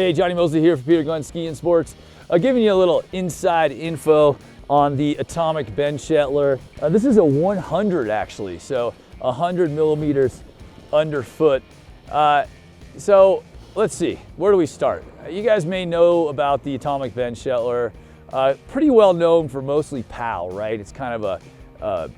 Hey, Jonny Moseley here for Peter Glenn Ski and Sports. Giving you a little inside info on the Atomic Ben Shetler. This is a 100 actually, so 100 millimeters underfoot. So let's see, where do we start? You guys may know about the Atomic Ben Shetler. Pretty well known for mostly POW, right? It's kind of a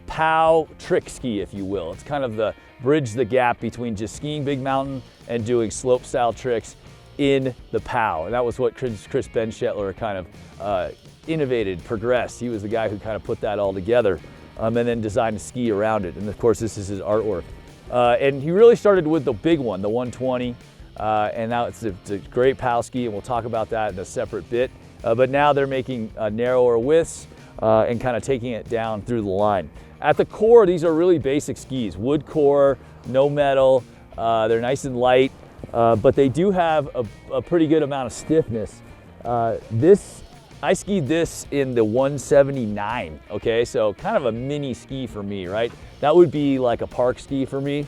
POW trick ski, if you will. It's kind of the bridge the gap between just skiing big mountain and doing slope style tricks in the POW. And that was what Chris Ben Shetler kind of innovated, progressed. He was the guy who kind of put that all together and then designed a ski around it. And of course, this is his artwork. And he really started with the big one, the 120. And now it's a great POW ski, and we'll talk about that in a separate bit. But now they're making narrower widths and kind of taking it down through the line. At the core, these are really basic skis. Wood core, no metal, they're nice and light, but they do have a pretty good amount of stiffness. I skied this in the 179, okay? So kind of a mini ski for me, right? That would be like a park ski for me.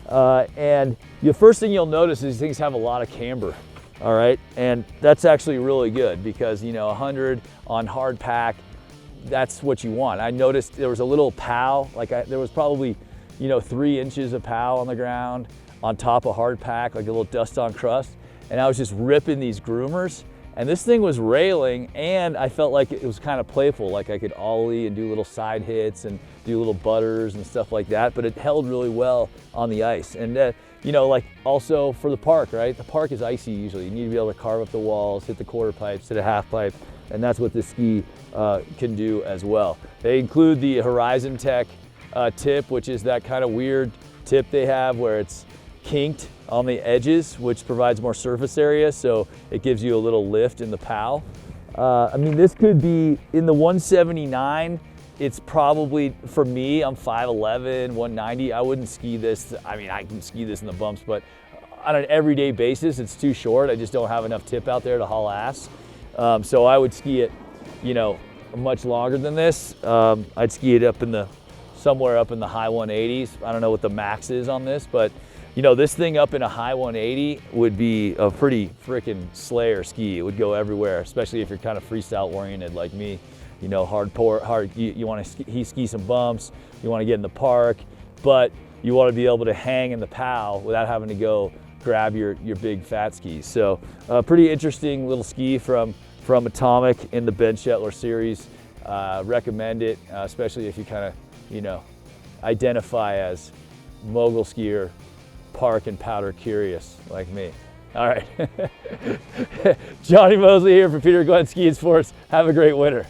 And the first thing you'll notice is these things have a lot of camber, all right? And that's actually really good because, you know, 100 on hard pack, that's what you want. I noticed there was a little POW, there was probably, 3 inches of POW on the ground on top of hard pack, like a little dust on crust. And I was just ripping these groomers, and this thing was railing, and I felt like it was kind of playful, like I could ollie and do little side hits and do little butters and stuff like that, but it held really well on the ice. And like also for the park, right? The park is icy usually. You need to be able to carve up the walls, hit the quarter pipes, hit a half pipe, and that's what this ski can do as well. They include the Horizon Tech tip, which is that kind of weird tip they have where it's kinked on the edges, which provides more surface area, so it gives you a little lift in the POW. I mean, this could be in the 179. It's probably, for me, I'm 5'11", 190. I wouldn't ski this. I mean, I can ski this in the bumps, but on an everyday basis, it's too short. I just don't have enough tip out there to haul ass. So I would ski it, much longer than this. I'd ski it somewhere up in the high 180s. I don't know what the max is on this, but this thing up in a high 180 would be a pretty freaking slayer ski. It would go everywhere, especially if you're kind of freestyle oriented like me. You want to ski some bumps, you want to get in the park, but you want to be able to hang in the POW without having to go grab your big fat skis. So pretty interesting little ski from Atomic in the Ben Shetler series. Recommend it, especially if you kind of, identify as mogul skier, park and powder curious like me. All right. Jonny Moseley here for Peter Glenn Ski and Sports. Have a great winter.